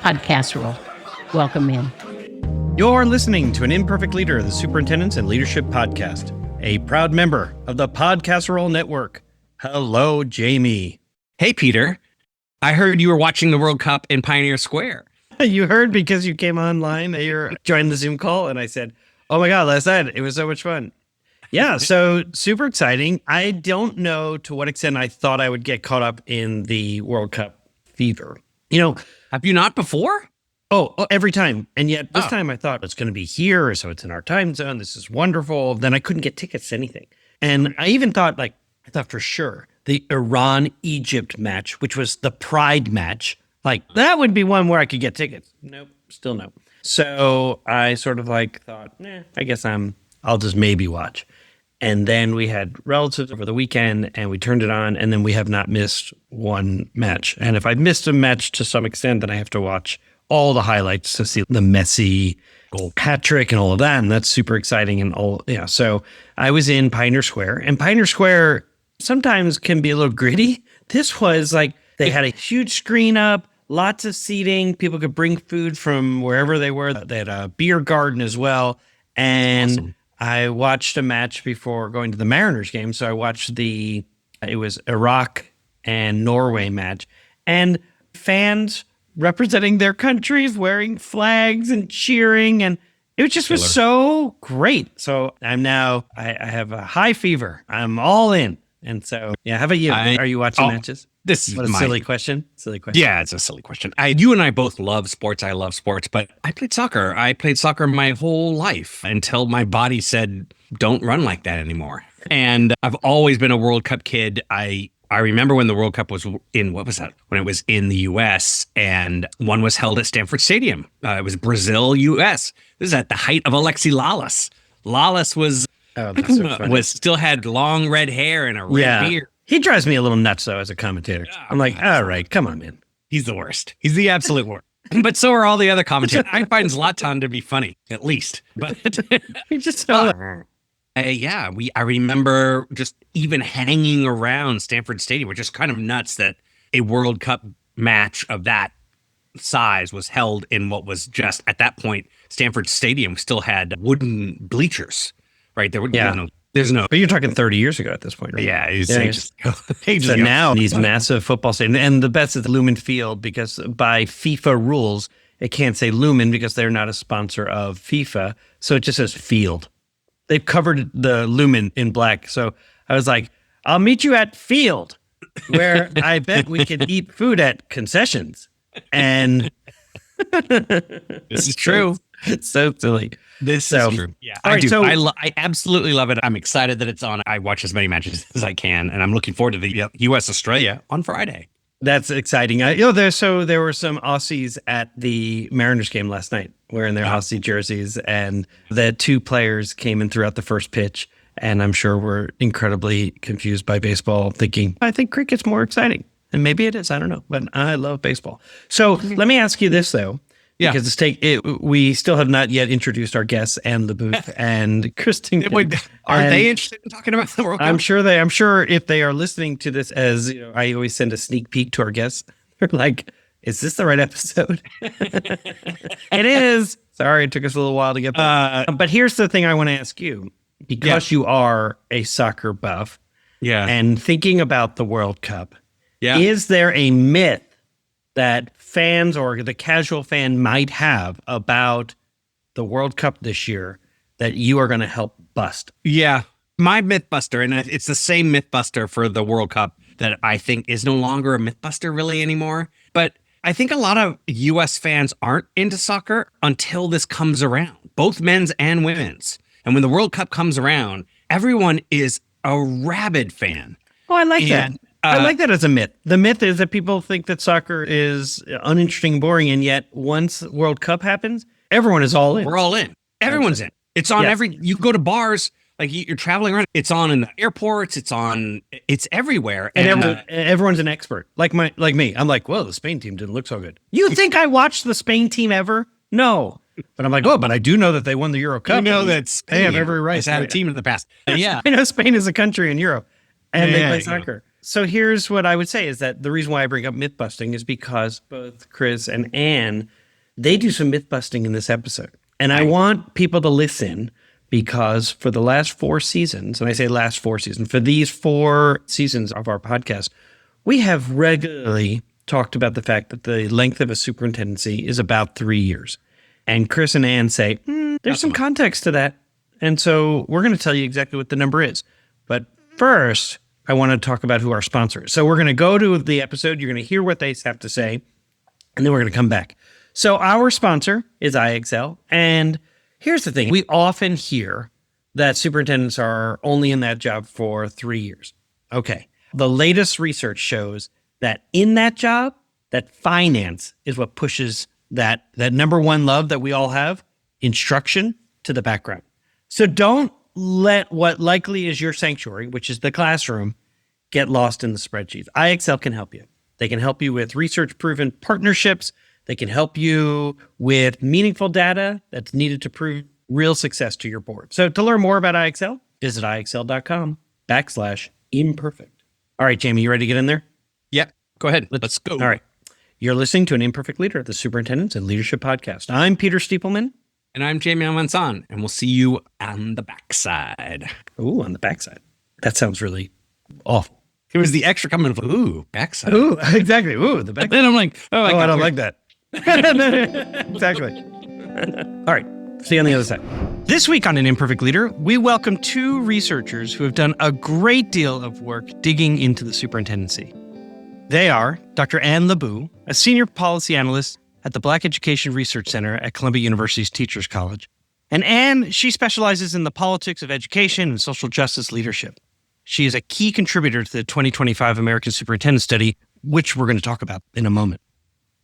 podcast role. Welcome in. You're listening to an Imperfect Leader, the Superintendents and Leadership Podcast, a proud member of the Podcast Roll Network. Hello, Jamie. Hey, Peter. I heard you were watching the World Cup in Pioneer Square. You heard because you came online, you joined the Zoom call, and I said, oh my God, last night, it was so much fun. Yeah, so super exciting. I don't know to what extent I thought I would get caught up in the World Cup fever. You know, have you not before? Oh, every time. And yet this time I thought it's going to be here, so it's in our time zone. This is wonderful. Then I couldn't get tickets to anything. And I even thought, I thought for sure the Iran-Egypt match, which was the pride match, that would be one where I could get tickets. Nope, still no. So I sort of thought, I guess I'll just maybe watch. And then we had relatives over the weekend and we turned it on, and then we have not missed one match. And if I missed a match to some extent, then I have to watch all the highlights to see the Messi goal, hat-trick and all of that. And that's super exciting and all. Yeah. So I was in Pioneer Square, and Pioneer Square sometimes can be a little gritty. This was they had a huge screen up, lots of seating. People could bring food from wherever they were. They had a beer garden as well. And awesome. I watched a match before going to the Mariners game. So I watched it was Iraq and Norway match, and fans representing their countries wearing flags and cheering. And it was so great. So I have a high fever. I'm all in. And so, yeah, how about you? Are you watching matches? This is a silly question. Yeah, it's a silly question. You and I both love sports. I love sports, but I played soccer. I played soccer my whole life until my body said, don't run like that anymore. And I've always been a World Cup kid. I remember when the World Cup was in, what was that? When it was in the U.S. and one was held at Stanford Stadium. It was Brazil, U.S. This is at the height of Alexi Lalas. Lalas was still had long red hair and a red beard. He drives me a little nuts, though, as a commentator. I'm like, all right, come on, man. He's the worst. He's the absolute worst. But so are all the other commentators. I find Zlatan to be funny, at least. But he just I remember just even hanging around Stanford Stadium, which is kind of nuts that a World Cup match of that size was held in what was just, at that point, Stanford Stadium still had wooden bleachers, right? There's no. But you're talking 30 years ago at this point, right? Yeah. So now these massive football stadiums, and the best is the Lumen Field, because by FIFA rules, it can't say Lumen because they're not a sponsor of FIFA. So it just says Field. They've covered the Lumen in black. So I was like, I'll meet you at Field, where I bet we could eat food at concessions. And this is true. It's so silly. This is true. Yeah, I do. I absolutely love it. I'm excited that it's on. I watch as many matches as I can, and I'm looking forward to the U.S.-Australia on Friday. That's exciting. There were some Aussies at the Mariners game last night wearing their Aussie jerseys, and the two players came in throughout the first pitch, and I'm sure were incredibly confused by baseball, thinking, I think cricket's more exciting. And maybe it is. I don't know. But I love baseball. So let me ask you this, though. Yeah. Because we still have not yet introduced our guests and the booth and Kristen. Are they interested in talking about the World Cup? I'm sure if they are listening to this, as I always send a sneak peek to our guests. They're like, is this the right episode? It is. Sorry, it took us a little while to get there. But here's the thing I want to ask you, because you are a soccer buff. Yeah. And thinking about the World Cup. Yeah. Is there a myth that fans or the casual fan might have about the World Cup this year that you are going to help bust? Yeah. My Mythbuster, and it's the same Mythbuster for the World Cup that I think is no longer a Mythbuster really anymore. But I think a lot of U.S. fans aren't into soccer until this comes around, both men's and women's. And when the World Cup comes around, everyone is a rabid fan. Oh, I like that. I like that as a myth. The myth is that people think that soccer is uninteresting, boring, and yet once World Cup happens, everyone is all in. We're all in. Everyone's in. It's on you go to bars, you're traveling around, it's on in the airports, it's everywhere. And everyone's an expert. Like me. I'm like, whoa, the Spain team didn't look so good. You think I watched the Spain team ever? No. But I'm like, but I do know that they won the Euro Cup. I know that Spain they have every right. Has had a team in the past. Yeah. I know Spain is a country in Europe, and they play soccer. So here's what I would say is that the reason why I bring up myth busting is because both Chris and Anne, they do some myth busting in this episode. And I want people to listen because for the last 4 seasons, and I say last 4 seasons, for these 4 seasons of our podcast, we have regularly talked about the fact that the length of a superintendency is about 3 years. And Chris and Anne say, there's some context to that. And so we're going to tell you exactly what the number is. But first, I want to talk about who our sponsor is. So we're going to go to the episode. You're going to hear what they have to say, and then we're going to come back. So our sponsor is IXL. And here's the thing. We often hear that superintendents are only in that job for 3 years. Okay. The latest research shows that in that job, that finance is what pushes that number one love that we all have, instruction, to the background. So don't let what likely is your sanctuary, which is the classroom, get lost in the spreadsheets. IXL can help you. They can help you with research-proven partnerships. They can help you with meaningful data that's needed to prove real success to your board. So to learn more about IXL, visit IXL.com/imperfect. All right, Jamie, you ready to get in there? Yeah, go ahead. Let's go. All right. You're listening to an Imperfect Leader, the Superintendents and Leadership Podcast. I'm Peter Stiepelman. And I'm Jamie Amansan, and we'll see you on the backside. Ooh, on the backside. That sounds really awful. It was the extra comment of, ooh, backside. Ooh, exactly. Ooh, the backside. Then I'm like, I don't like that. Exactly. All right. See you on the other side. This week on An Imperfect Leader, we welcome 2 researchers who have done a great deal of work digging into the superintendency. They are Dr. Anne LoBue, a senior policy analyst at the Black Education Research Center at Columbia University's Teachers College. And Anne, she specializes in the politics of education and social justice leadership. She is a key contributor to the 2025 American Superintendent Study, which we're going to talk about in a moment.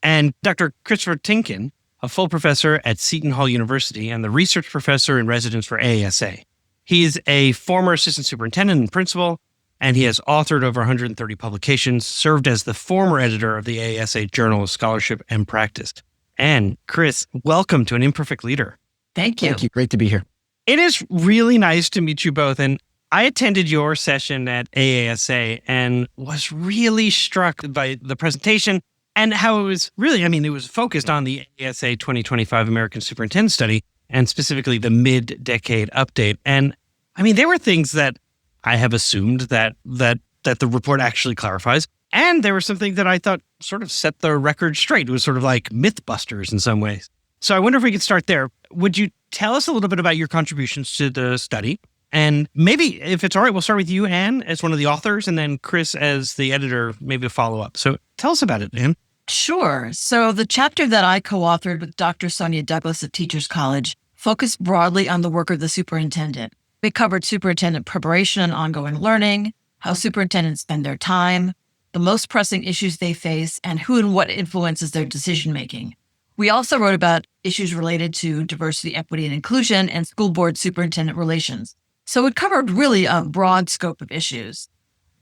And Dr. Christopher Tienken, a full professor at Seton Hall University and the research professor in residence for AASA. He is a former assistant superintendent and principal, and he has authored over 130 publications, served as the former editor of the AASA Journal of Scholarship and Practice. And Chris, welcome to An Imperfect Leader. Thank you. Thank you. Great to be here. It is really nice to meet you both. And I attended your session at AASA and was really struck by the presentation and how it was really, it was focused on the AASA 2025 American Superintendent Study and specifically the mid-decade update. And there were things that I have assumed that the report actually clarifies. And there were some things that I thought sort of set the record straight. It was sort of like Mythbusters in some ways. So I wonder if we could start there. Would you tell us a little bit about your contributions to the study? And maybe, if it's all right, we'll start with you, Anne, as one of the authors, and then Chris as the editor, maybe a follow-up. So tell us about it, Anne. Sure. So the chapter that I co-authored with Dr. Sonia Douglas at Teachers College focused broadly on the work of the superintendent. We covered superintendent preparation and ongoing learning, how superintendents spend their time, the most pressing issues they face, and who and what influences their decision-making. We also wrote about issues related to diversity, equity, and inclusion and school board superintendent relations. So it covered really a broad scope of issues.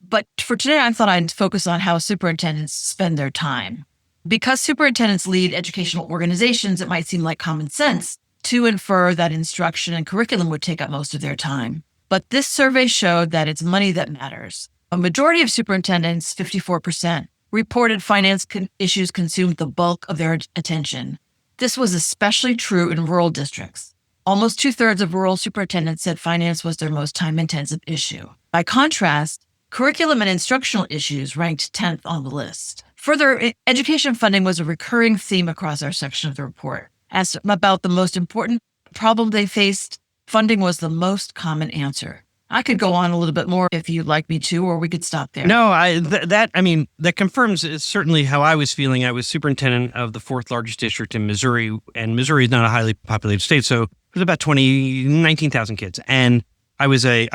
But for today, I thought I'd focus on how superintendents spend their time. Because superintendents lead educational organizations, it might seem like common sense to infer that instruction and curriculum would take up most of their time. But this survey showed that it's money that matters. A majority of superintendents, 54%, reported finance issues consumed the bulk of their attention. This was especially true in rural districts. Almost 2/3 of rural superintendents said finance was their most time-intensive issue. By contrast, curriculum and instructional issues ranked 10th on the list. Further, education funding was a recurring theme across our section of the report. Asked about the most important problem they faced, funding was the most common answer. I could go on a little bit more if you'd like me to, or we could stop there. No, that confirms certainly how I was feeling. I was superintendent of the 4th largest district in Missouri, and Missouri is not a highly populated state, so it was about 19,000 kids. And I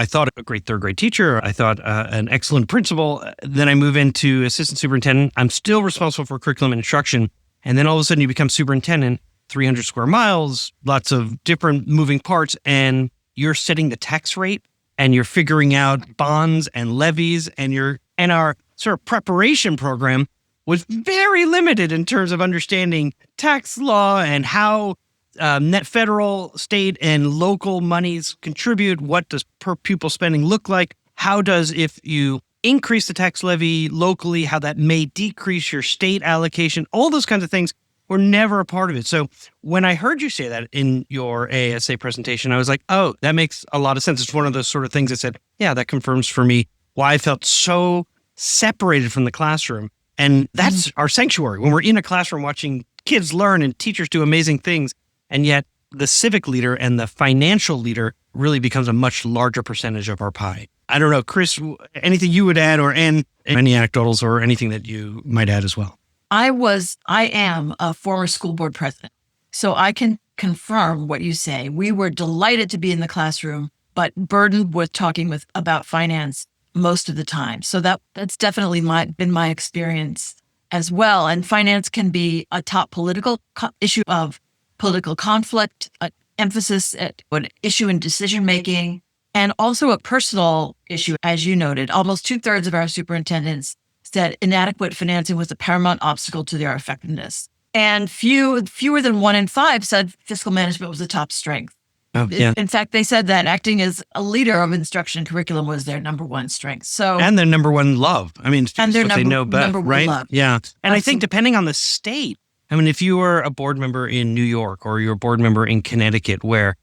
thought a great 3rd grade teacher. I thought an excellent principal. Then I move into assistant superintendent. I'm still responsible for curriculum and instruction. And then all of a sudden you become superintendent, 300 square miles, lots of different moving parts, and you're setting the tax rate and you're figuring out bonds and levies, and our sort of preparation program was very limited in terms of understanding tax law and how net federal, state, and local monies contribute. What does per pupil spending look like? How does, if you increase the tax levy locally, how that may decrease your state allocation, all those kinds of things were never a part of it. So when I heard you say that in your AASA presentation, I was like, oh, that makes a lot of sense. It's one of those sort of things that said, yeah, that confirms for me why I felt so separated from the classroom. And that's our sanctuary. When we're in a classroom watching kids learn and teachers do amazing things, and yet the civic leader and the financial leader really becomes a much larger percentage of our pie. I don't know, Chris, anything you would add, or any anecdotals or anything that you might add as well? I am a former school board president, so I can confirm what you say. We were delighted to be in the classroom, but burdened with talking about finance most of the time. So that's definitely been my experience as well. And finance can be a top political issue of political conflict, emphasis at an issue in decision making, and also a personal issue, as you noted. Almost 2/3 of our superintendents said inadequate financing was a paramount obstacle to their effectiveness. And fewer than 1 in 5 said fiscal management was a top strength. Oh, yeah. In fact, they said that acting as a leader of instruction and curriculum was their number one strength. And their number one love. I mean, and their they know best, number one right? love. Yeah. And I think depending on the state, I mean, if you were a board member in New York or you're a board member in Connecticut, where,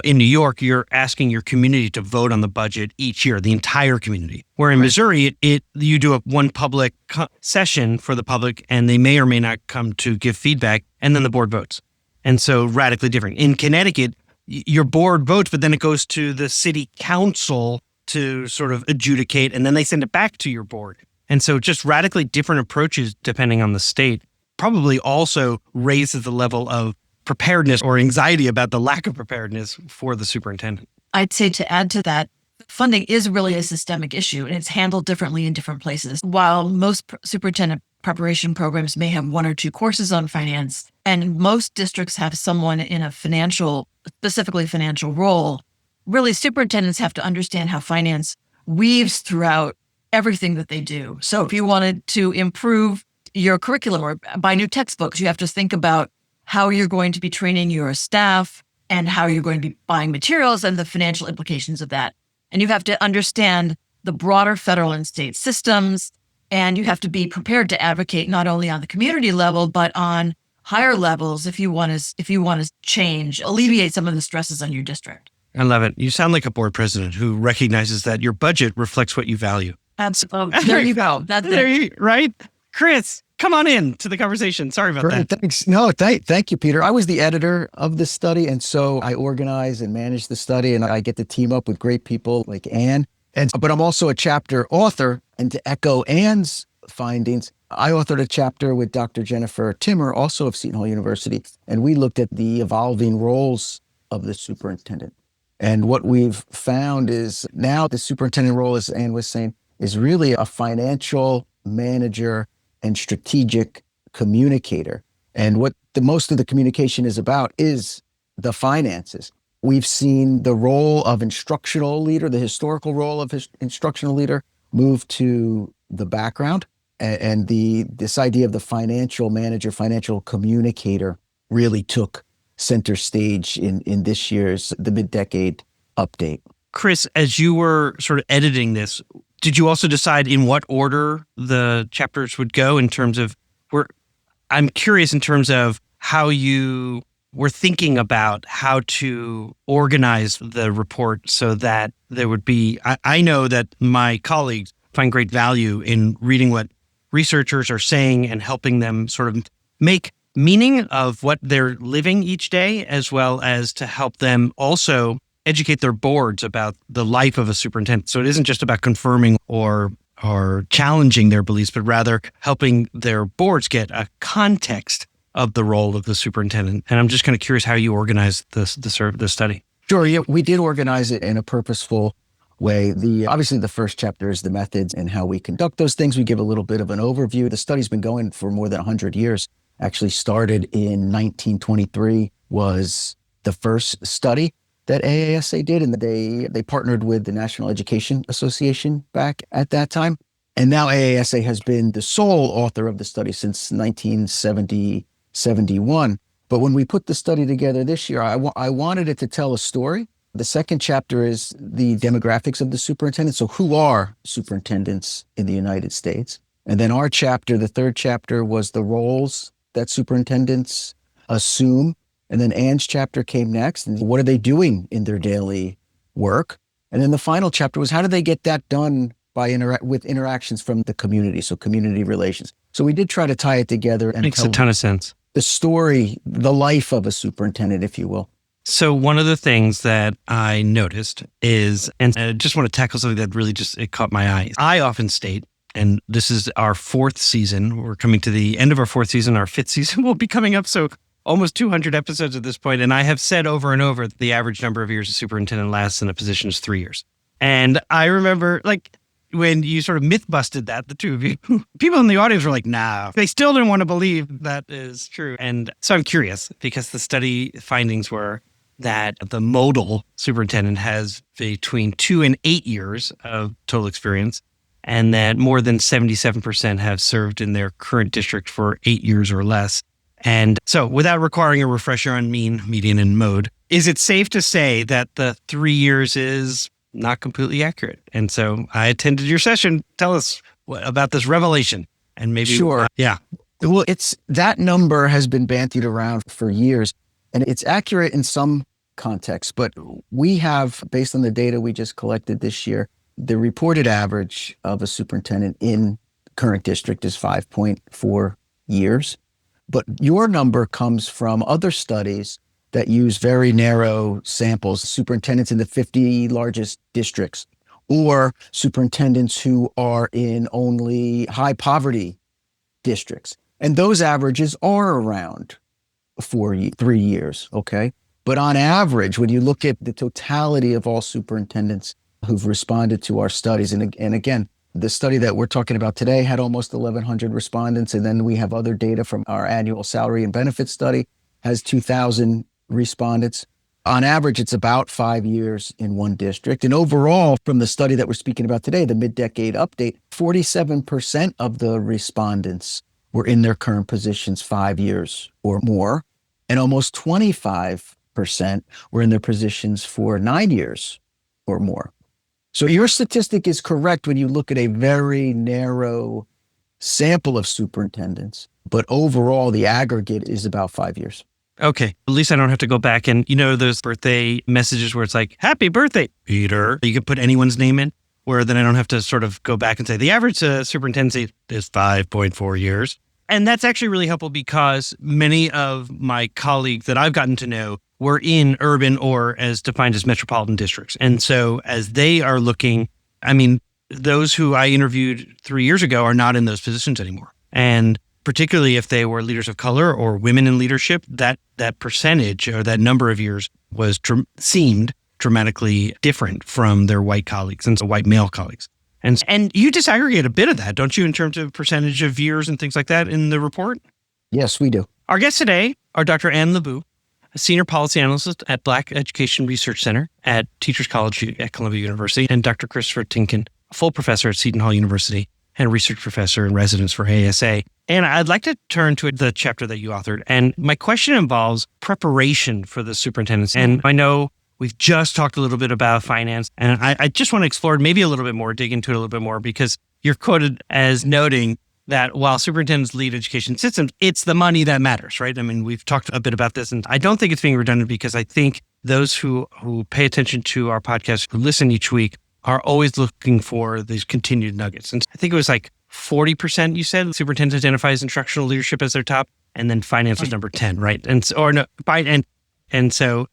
in New York, you're asking your community to vote on the budget each year, the entire community. Where in Missouri, you do one public session for the public, and they may or may not come to give feedback, and then the board votes. And so radically different. In Connecticut, your board votes, but then it goes to the city council to sort of adjudicate, and then they send it back to your board. And so just radically different approaches depending on the state probably also raises the level of preparedness or anxiety about the lack of preparedness for the superintendent. I'd say to add to that, funding is really a systemic issue, and it's handled differently in different places. While most superintendent preparation programs may have 1 or 2 courses on finance, and most districts have someone in a specifically financial role, really superintendents have to understand how finance weaves throughout everything that they do. So if you wanted to improve your curriculum or buy new textbooks, you have to think about how you're going to be training your staff and how you're going to be buying materials and the financial implications of that. And you have to understand the broader federal and state systems, and you have to be prepared to advocate not only on the community level, but on higher levels if you want to alleviate some of the stresses on your district. I love it. You sound like a board president who recognizes that your budget reflects what you value. Absolutely. There you go. That's it. Right? Chris, come on in to the conversation. Sorry about that. Thanks. No, thank you, Peter. I was the editor of the study, and so I organize and manage the study, and I get to team up with great people like Anne. But I'm also a chapter author, and to echo Anne's findings, I authored a chapter with Dr. Jennifer Timmer, also of Seton Hall University, and we looked at the evolving roles of the superintendent. And what we've found is now the superintendent role, as Anne was saying, is really a financial manager and strategic communicator. And what most of the communication is about is the finances. We've seen the role of instructional leader, the historical role of instructional leader, move to the background. And this idea of the financial manager, financial communicator really took center stage in this year's the mid-decade update. Chris, as you were sort of editing this, did you also decide in what order the chapters would go in terms of I'm curious in terms of how you were thinking about how to organize the report so that there would be, I know that my colleagues find great value in reading what researchers are saying and helping them sort of make meaning of what they're living each day, as well as to help them also educate their boards about the life of a superintendent. So it isn't just about confirming or challenging their beliefs, but rather helping their boards get a context of the role of the superintendent. And I'm just kind of curious how you organized the study. Sure, yeah, we did organize it in a purposeful way. Obviously, the first chapter is the methods and how we conduct those things. We give a little bit of an overview. The study's been going for more than 100 years. Actually started in 1923 was the first study that AASA did, and they partnered with the National Education Association back at that time. And now AASA has been the sole author of the study since 1971. But when we put the study together this year, I wanted it to tell a story The second chapter is the demographics of the superintendent. So who are superintendents in the United States? And then our chapter, the third chapter, was the roles that superintendents assume. And then Ann's chapter came next. And what are they doing in their daily work? And then the final chapter was how do they get that done with interactions from the community, so community relations. So we did try to tie it together and Makes tell a ton of sense. the story, the life of a superintendent, if you will. So one of the things that I noticed is, and I just want to tackle something that really it caught my eye. I often state, and this is our fourth season. We're coming to the end of our fourth season. Our fifth season will be coming up. So almost 200 episodes at this point. And I have said over and over that the average number of years a superintendent lasts in a position is 3 years. And I remember when you sort of myth busted that, the two of you, people in the audience were like, nah, they still didn't want to believe that is true. And so I'm curious because the study findings were that the modal superintendent has between 2 and 8 years of total experience, and that more than 77% have served in their current district for 8 years or less. And so without requiring a refresher on mean, median, and mode, is it safe to say that the 3 years is not completely accurate? And so I attended your session. Tell us about this revelation and maybe. Sure. Yeah. Well, that number has been bandied around for years, and it's accurate in some contexts, but we have, based on the data we just collected this year, the reported average of a superintendent in current district is 5.4 years. But your number comes from other studies that use very narrow samples, superintendents in the 50 largest districts, or superintendents who are in only high poverty districts. And those averages are around 3 years, okay? But on average, when you look at the totality of all superintendents who've responded to our studies, and again, the study that we're talking about today had almost 1,100 respondents, and then we have other data from our annual salary and benefits study, has 2,000 respondents. On average, it's about 5 years in one district. And overall, from the study that we're speaking about today, the mid-decade update, 47% of the respondents were in their current positions 5 years or more, and almost 25% were in their positions for 9 years or more. So your statistic is correct when you look at a very narrow sample of superintendents, but overall the aggregate is about 5 years. Okay. At least I don't have to go back and, those birthday messages where it's like, happy birthday, Peter. You can put anyone's name in, where then I don't have to sort of go back and say the average superintendency is 5.4 years. And that's actually really helpful because many of my colleagues that I've gotten to know were in urban or as defined as metropolitan districts. And so as they are looking, those who I interviewed 3 years ago are not in those positions anymore. And particularly if they were leaders of color or women in leadership, that percentage or that number of years seemed dramatically different from their white colleagues and so white male colleagues. And you disaggregate a bit of that, don't you, in terms of percentage of years and things like that in the report? Yes, we do. Our guests today are Dr. Ann LoBue, a senior policy analyst at Black Education Research Center at Teachers College at Columbia University, and Dr. Christopher Tienken, a full professor at Seton Hall University and a research professor in residence for AASA. And I'd like to turn to the chapter that you authored. And my question involves preparation for the superintendents. And I know we've just talked a little bit about finance, and I just want to explore it maybe a little bit more, dig into it a little bit more, because you're quoted as noting that while superintendents lead education systems, it's the money that matters, right? We've talked a bit about this, and I don't think it's being redundant because I think those who pay attention to our podcast, who listen each week, are always looking for these continued nuggets. And I think it was like 40%, you said, superintendent identifies instructional leadership as their top, and then finance was number 10, right? And so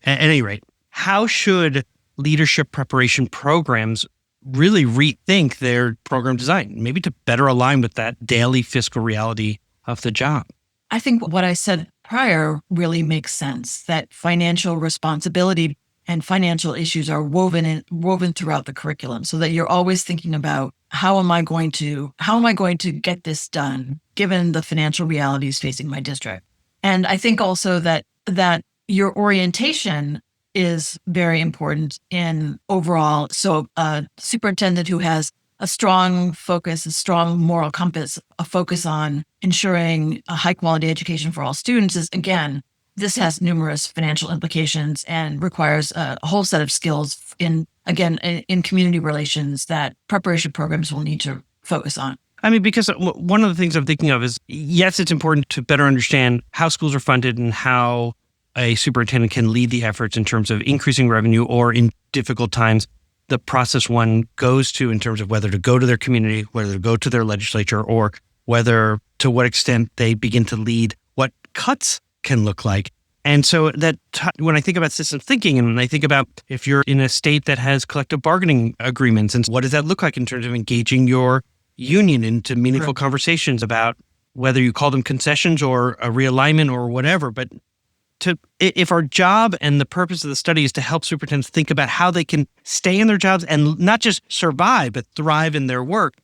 at any rate, how should leadership preparation programs really rethink their program design, maybe to better align with that daily fiscal reality of the job? I think what I said prior really makes sense, that financial responsibility and financial issues are woven throughout the curriculum, so that you're always thinking about how am I going to get this done given the financial realities facing my district. And I think also that your orientation is very important in overall. So a superintendent who has a strong focus, a strong moral compass, a focus on ensuring a high quality education for all students is, again, this has numerous financial implications and requires a whole set of skills in community relations that preparation programs will need to focus on. I mean, because one of the things I'm thinking of is, yes, it's important to better understand how schools are funded and how a superintendent can lead the efforts in terms of increasing revenue, or in difficult times, the process one goes to in terms of whether to go to their community, whether to go to their legislature, or whether to what extent they begin to lead what cuts can look like. And so when I think about systems thinking, and I think about if you're in a state that has collective bargaining agreements, and what does that look like in terms of engaging your union into meaningful conversations about whether you call them concessions or a realignment or whatever. But if our job and the purpose of the study is to help superintendents think about how they can stay in their jobs and not just survive, but thrive in their work,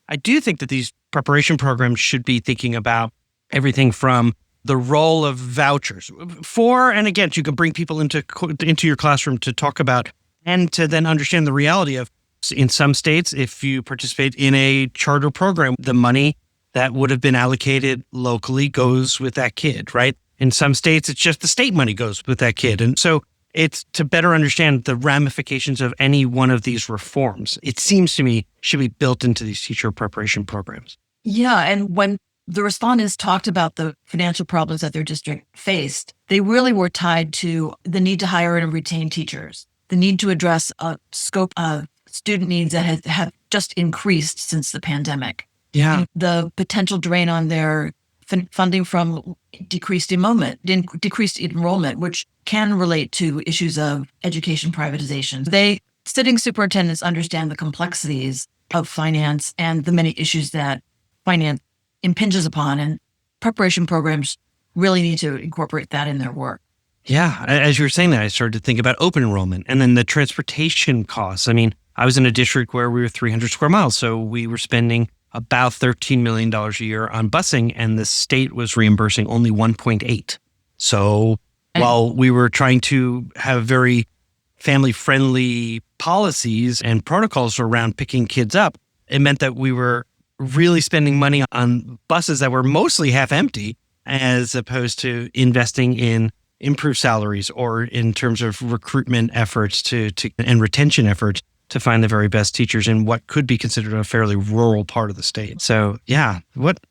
I do think that these preparation programs should be thinking about everything from the role of vouchers for and against. You can bring people into your classroom to talk about and to then understand the reality of, in some states, if you participate in a charter program, the money that would have been allocated locally goes with that kid, right? In some states, it's just the state money goes with that kid. And so it's to better understand the ramifications of any one of these reforms, it seems to me, should be built into these teacher preparation programs. Yeah. And when the respondents talked about the financial problems that their district faced, they really were tied to the need to hire and retain teachers, the need to address a scope of student needs that have just increased since the pandemic. Yeah. The potential drain on their funding from decreased enrollment, which can relate to issues of education privatization. Sitting superintendents understand the complexities of finance and the many issues that finance impinges upon, and preparation programs really need to incorporate that in their work. Yeah. As you were saying that, I started to think about open enrollment and then the transportation costs. I mean, I was in a district where we were 300 square miles, so we were spending about $13 million a year on busing, and the state was reimbursing only 1.8. So while we were trying to have very family-friendly policies and protocols around picking kids up, it meant that we were really spending money on buses that were mostly half empty, as opposed to investing in improved salaries or in terms of recruitment efforts and retention efforts to find the very best teachers in what could be considered a fairly rural part of the state. So yeah,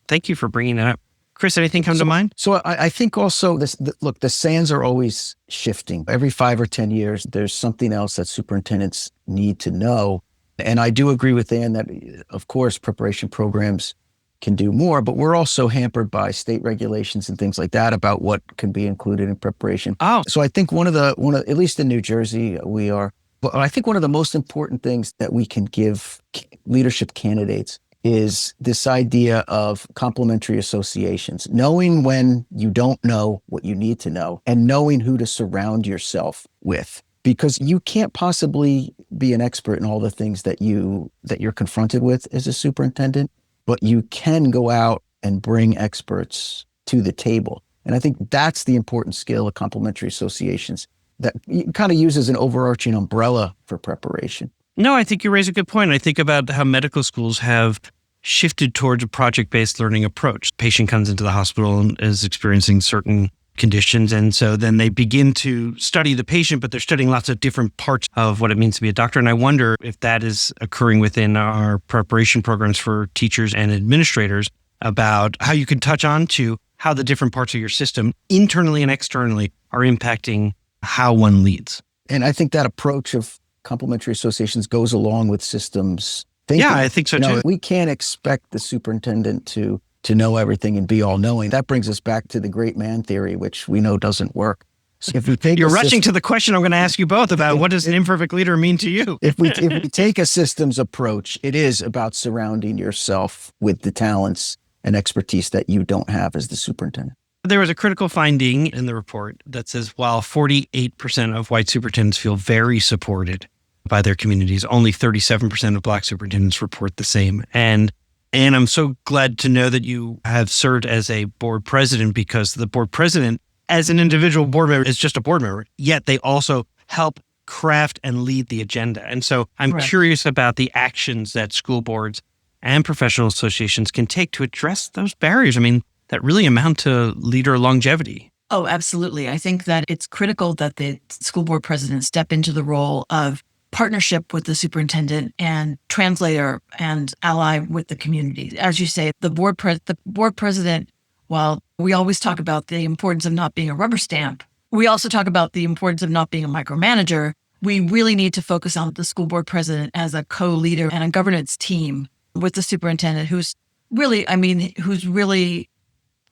thank you for bringing that up. Chris, anything come to mind? So I think also the sands are always shifting. Every 5 or 10 years, there's something else that superintendents need to know. And I do agree with Ann that, of course, preparation programs can do more, but we're also hampered by state regulations and things like that about what can be included in preparation. Oh, so I think one of at least in New Jersey, we are. But I think one of the most important things that we can give leadership candidates is this idea of complementary associations, knowing when you don't know what you need to know and knowing who to surround yourself with, because you can't possibly be an expert in all the things that you're confronted with as a superintendent, but you can go out and bring experts to the table. And I think that's the important skill of complementary associations that kind of uses an overarching umbrella for preparation. No, I think you raise a good point. I think about how medical schools have shifted towards a project-based learning approach. The patient comes into the hospital and is experiencing certain conditions, and so then they begin to study the patient, but they're studying lots of different parts of what it means to be a doctor. And I wonder if that is occurring within our preparation programs for teachers and administrators, about how you can touch on to how the different parts of your system, internally and externally, are impacting how one leads. And I think that approach of complementary associations goes along with systems thinking. Yeah, I think so too. We can't expect the superintendent to know everything and be all-knowing. That brings us back to the great man theory, which we know doesn't work. So if we take You're rushing to the question I'm going to ask you both about what does an imperfect leader mean to you? If we take a systems approach, it is about surrounding yourself with the talents and expertise that you don't have as the superintendent. There was a critical finding in the report that says while 48% of white superintendents feel very supported by their communities, only 37% of Black superintendents report the same. And I'm so glad to know that you have served as a board president, because the board president, as an individual board member, is just a board member, yet they also help craft and lead the agenda. And so I'm curious about the actions that school boards and professional associations can take to address those barriers. I mean, that really amount to leader longevity. Oh, absolutely. I think that it's critical that the school board president step into the role of partnership with the superintendent and translator and ally with the community. As you say, the board president, while we always talk about the importance of not being a rubber stamp, we also talk about the importance of not being a micromanager. We really need to focus on the school board president as a co-leader and a governance team with the superintendent who's really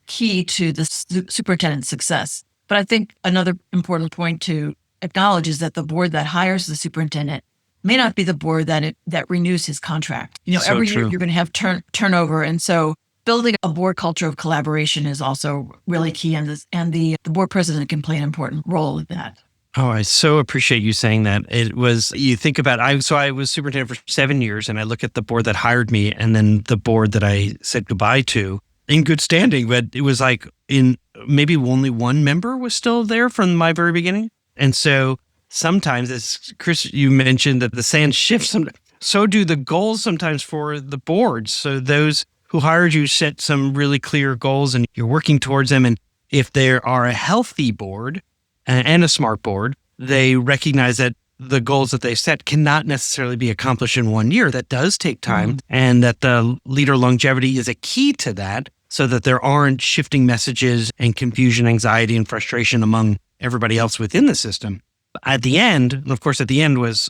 key to the superintendent's success. But I think another important point to acknowledge is that the board that hires the superintendent may not be the board that renews his contract. So every true. year you're going to have turnover, and so building a board culture of collaboration is also really key. And the board president can play an important role in that. Oh, I so appreciate you saying that. It was, you think about, I was superintendent for 7 years, and I look at the board that hired me and then the board that I said goodbye to in good standing, but it was like in maybe only one member was still there from my very beginning. And so sometimes, as Chris, you mentioned that the sand shifts, so do the goals sometimes for the boards. So those who hired you set some really clear goals and you're working towards them. And if there are a healthy board and a smart board, they recognize that the goals that they set cannot necessarily be accomplished in 1 year. That does take time, and that the leader longevity is a key to that, so that there aren't shifting messages and confusion, anxiety, and frustration among everybody else within the system. At the end was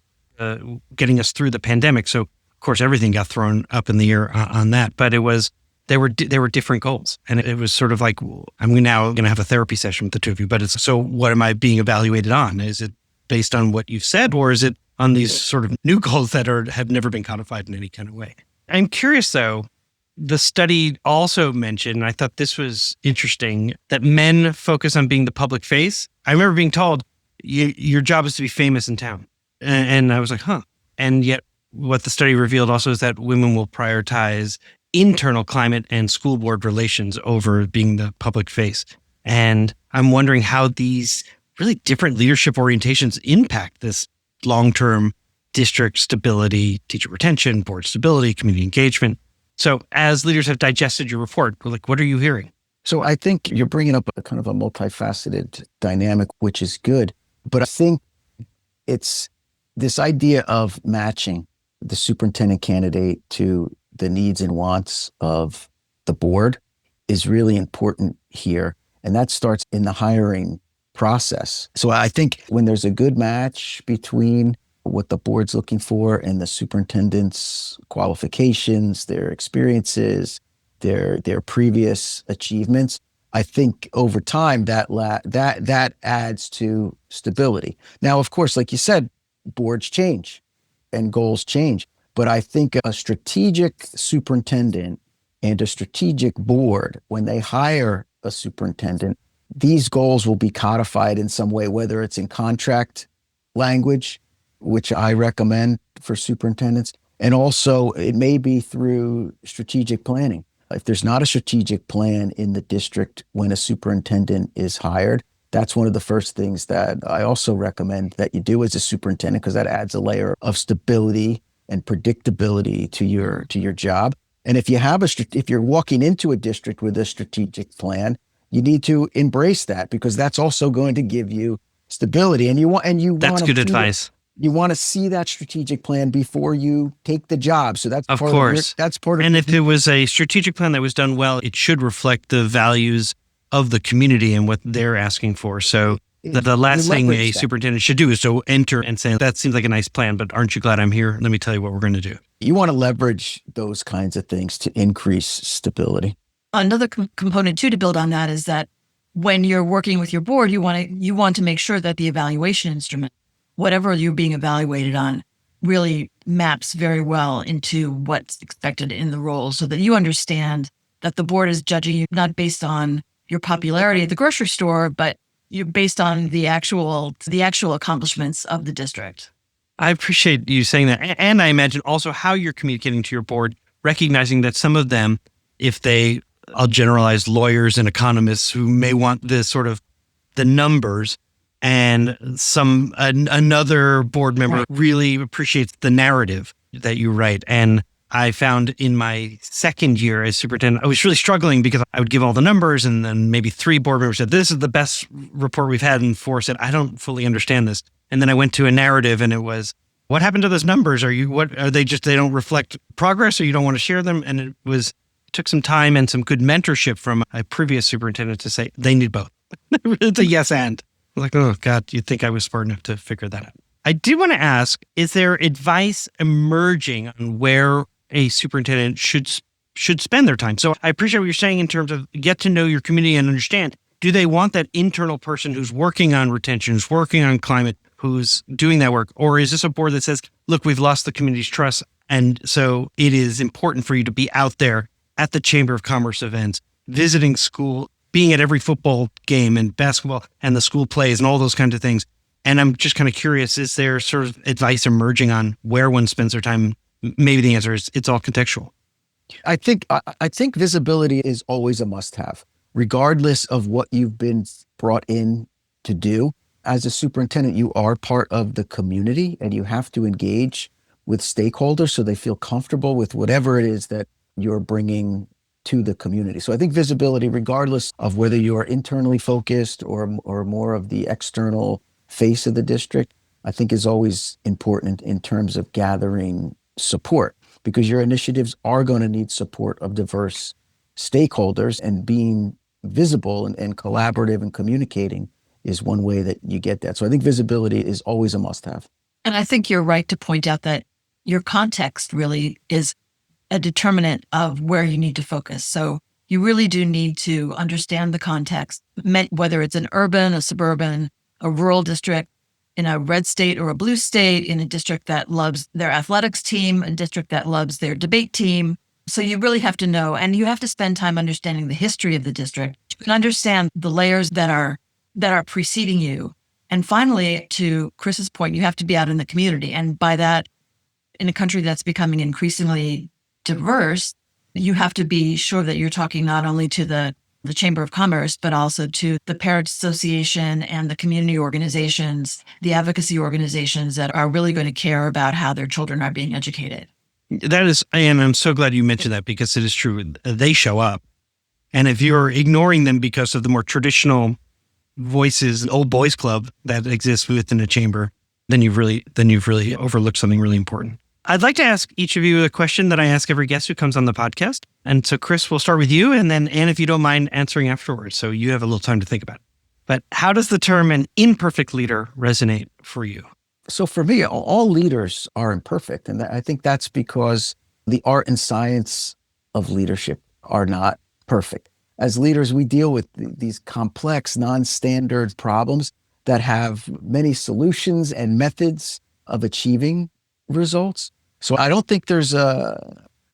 getting us through the pandemic. So, of course, everything got thrown up in the air on that. But there were different goals, and it was sort of like, I'm now going to have a therapy session with the two of you. But so what am I being evaluated on? Is it based on what you've said, or is it on these sort of new goals that have never been codified in any kind of way? I'm curious, though. The study also mentioned, and I thought this was interesting, that men focus on being the public face. I remember being told, your job is to be famous in town. And I was like, huh. And yet what the study revealed also is that women will prioritize internal climate and school board relations over being the public face. And I'm wondering how these really different leadership orientations impact this long-term district stability, teacher retention, board stability, community engagement. So as leaders have digested your report, we're like, what are you hearing? So I think you're bringing up a kind of a multifaceted dynamic, which is good. But I think it's this idea of matching the superintendent candidate to the needs and wants of the board is really important here. And that starts in the hiring process. So I think when there's a good match between what the board's looking for and the superintendent's qualifications, their experiences, their previous achievements, I think over time that adds to stability. Now, of course, like you said, boards change and goals change, but I think a strategic superintendent and a strategic board, when they hire a superintendent, these goals will be codified in some way, whether it's in contract language, which I recommend for superintendents. And also it may be through strategic planning. If there's not a strategic plan in the district when a superintendent is hired, that's one of the first things that I also recommend that you do as a superintendent, because that adds a layer of stability and predictability to your job. And if you're walking into a district with a strategic plan, you need to embrace that, because that's also going to give you stability. That's good advice. You want to see that strategic plan before you take the job. So that's of part course. That's part of. And if it was a strategic plan that was done well, it should reflect the values of the community and what they're asking for. So the last thing a superintendent should do is to enter and say, that seems like a nice plan, but aren't you glad I'm here? Let me tell you what we're going to do. You want to leverage those kinds of things to increase stability. Another component too to build on that is that when you're working with your board, you want to make sure that the evaluation instrument, whatever you're being evaluated on, really maps very well into what's expected in the role, so that you understand that the board is judging you not based on your popularity at the grocery store, but you're based on the actual accomplishments of the district. I appreciate you saying that. And I imagine also how you're communicating to your board, recognizing that some of them, I'll generalize, lawyers and economists who may want the sort of the numbers, and another board member really appreciates the narrative that you write. And I found in my second year as superintendent, I was really struggling because I would give all the numbers and then maybe 3 board members said, this is the best report we've had. And 4 said, I don't fully understand this. And then I went to a narrative and it was, what happened to those numbers? They don't reflect progress or you don't want to share them? And it took some time and some good mentorship from a previous superintendent to say they need both. It's a yes and. I'm like, oh God, you'd think I was smart enough to figure that out. I do want to ask, is there advice emerging on where a superintendent should spend their time? So I appreciate what you're saying in terms of get to know your community and understand, do they want that internal person who's working on retention, who's working on climate, who's doing that work? Or is this a board that says, look, we've lost the community's trust, and so it is important for you to be out there at the Chamber of Commerce events, visiting school, being at every football game and basketball and the school plays and all those kinds of things. And I'm just kind of curious, is there sort of advice emerging on where one spends their time? Maybe the answer is it's all contextual. I think visibility is always a must-have, regardless of what you've been brought in to do. As a superintendent, you are part of the community and you have to engage with stakeholders so they feel comfortable with whatever it is that you're bringing to the community. So I think visibility, regardless of whether you are internally focused or more of the external face of the district, I think is always important in terms of gathering support, because your initiatives are going to need support of diverse stakeholders, and being visible and collaborative and communicating is one way that you get that. So I think visibility is always a must-have. And I think you're right to point out that your context really is a determinant of where you need to focus. So you really do need to understand the context, whether it's an urban, a suburban, a rural district, in a red state or a blue state, in a district that loves their athletics team, a district that loves their debate team. So you really have to know, and you have to spend time understanding the history of the district. You can understand the layers that are preceding you. And finally, to Chris's point, you have to be out in the community. And by that, in a country that's becoming increasingly diverse, you have to be sure that you're talking not only to the Chamber of Commerce, but also to the Parents Association and the community organizations, the advocacy organizations that are really going to care about how their children are being educated. That is, and I'm so glad you mentioned that, because it is true. They show up. And if you're ignoring them because of the more traditional voices, old boys club that exists within a chamber, then you've really overlooked something really important. I'd like to ask each of you a question that I ask every guest who comes on the podcast. And so, Chris, we'll start with you, and then Anne, if you don't mind answering afterwards, so you have a little time to think about it. But how does the term an imperfect leader resonate for you? So for me, all leaders are imperfect. And I think that's because the art and science of leadership are not perfect. As leaders, we deal with these complex, non-standard problems that have many solutions and methods of achieving results. So I don't think there's no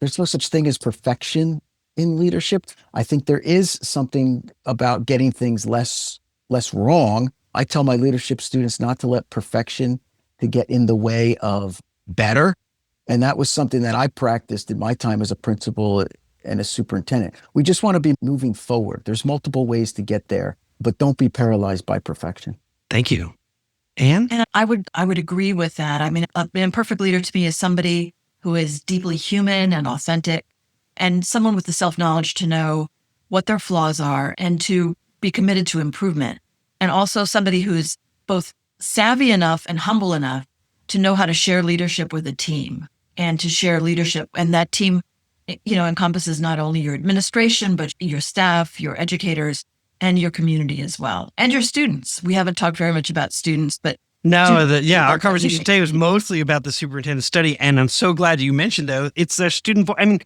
such thing as perfection in leadership. I think there is something about getting things less wrong. I tell my leadership students not to let perfection to get in the way of better. And that was something that I practiced in my time as a principal and a superintendent. We just want to be moving forward. There's multiple ways to get there, but don't be paralyzed by perfection. Thank you. Anne? And I would agree with that. I mean, an imperfect leader to me is somebody who is deeply human and authentic, and someone with the self-knowledge to know what their flaws are and to be committed to improvement. And also somebody who's both savvy enough and humble enough to know how to share leadership with a team, and to share leadership. And that team, encompasses not only your administration, but your staff, your educators, and your community as well, and your students. We haven't talked very much about students, but our conversation today was mostly about the Superintendent Study, and I'm so glad you mentioned, though, it's their student. I mean,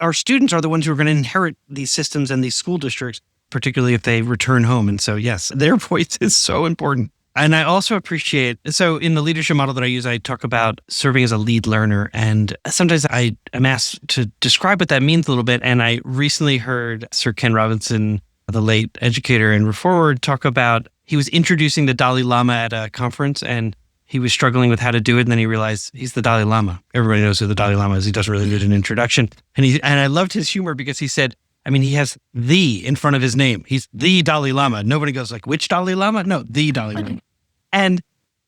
our students are the ones who are going to inherit these systems and these school districts, particularly if they return home. And so, yes, their voice is so important. And I also appreciate, so in the leadership model that I use, I talk about serving as a lead learner. And sometimes I am asked to describe what that means a little bit. And I recently heard Sir Ken Robinson, the late educator and reformer, talk about, he was introducing the Dalai Lama at a conference, and he was struggling with how to do it. And then he realized he's the Dalai Lama. Everybody knows who the Dalai Lama is. He doesn't really need an introduction. And I loved his humor, because he said, he has "the" in front of his name. He's the Dalai Lama. Nobody goes like, which Dalai Lama? No, the Dalai Lama. And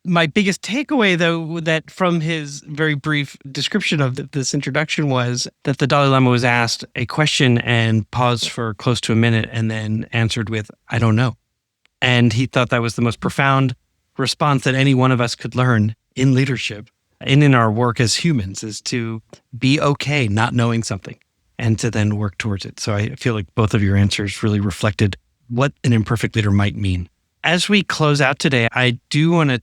My biggest takeaway, though, that from his very brief description of this introduction was that the Dalai Lama was asked a question and paused for close to a minute and then answered with, "I don't know." And he thought that was the most profound response that any one of us could learn in leadership and in our work as humans, is to be okay not knowing something and to then work towards it. So I feel like both of your answers really reflected what an imperfect leader might mean. As we close out today, I do want to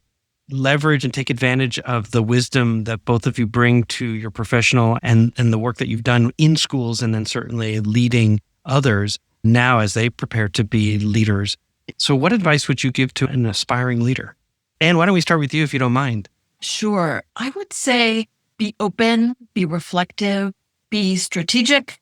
leverage and take advantage of the wisdom that both of you bring to your professional and the work that you've done in schools, and then certainly leading others now as they prepare to be leaders. So what advice would you give to an aspiring leader? Anne, why don't we start with you if you don't mind? Sure. I would say be open, be reflective, be strategic,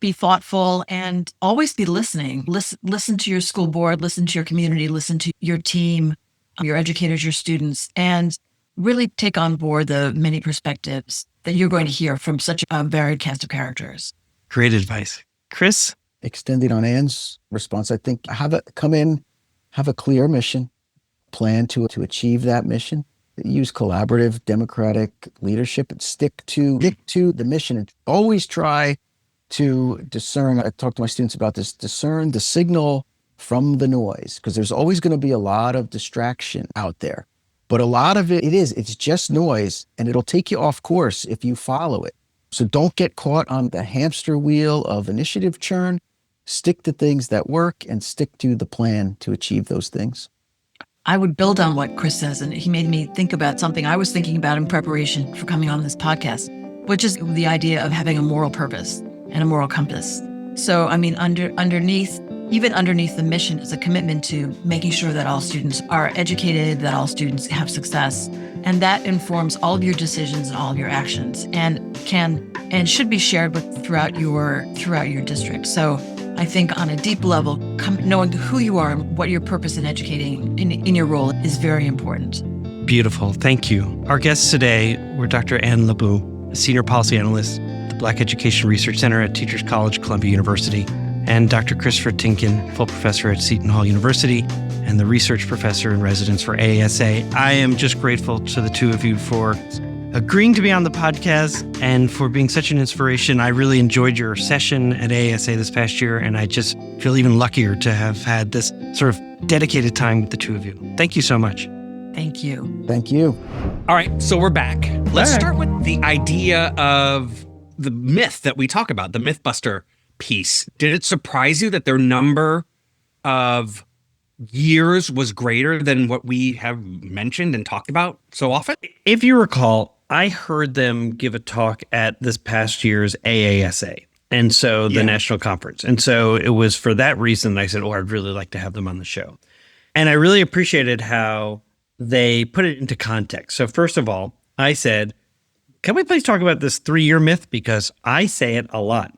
be thoughtful, and always be listening. Listen to your school board, listen to your community, listen to your team, your educators, your students, and really take on board the many perspectives that you're going to hear from such a varied cast of characters. Great advice. Chris? Extending on Anne's response, I think have a clear mission, plan to achieve that mission. Use collaborative, democratic leadership and stick to the mission, and always try to discern. I talk to my students about this, discern the signal from the noise, because there's always going to be a lot of distraction out there. But a lot of it's just noise, and it'll take you off course if you follow it. So don't get caught on the hamster wheel of initiative churn. Stick to things that work and stick to the plan to achieve those things. I would build on what Chris says, and he made me think about something I was thinking about in preparation for coming on this podcast, which is the idea of having a moral purpose and a moral compass. So, I mean, underneath the mission is a commitment to making sure that all students are educated, that all students have success, and that informs all of your decisions and all of your actions, and should be shared throughout your district. So, I think on a deep level, knowing who you are and what your purpose in educating in your role is very important. Beautiful. Thank you. Our guests today were Dr. Anne LoBue, a Senior Policy Analyst at the Black Education Research Center at Teachers College, Columbia University, and Dr. Christopher Tienken, Full Professor at Seton Hall University and the Research Professor in Residence for AASA. I am just grateful to the two of you for agreeing to be on the podcast and for being such an inspiration. I really enjoyed your session at AASA this past year, and I just feel even luckier to have had this sort of dedicated time with the two of you. Thank you so much. Thank you. Thank you. All right, so we're back. Let's start with the idea of the myth that we talk about, the Mythbuster piece. Did it surprise you that their number of years was greater than what we have mentioned and talked about so often? If you recall, I heard them give a talk at this past year's AASA, and so the national conference. And so it was for that reason I said, I'd really like to have them on the show. And I really appreciated how they put it into context. So first of all, I said, can we please talk about this 3-year myth? Because I say it a lot.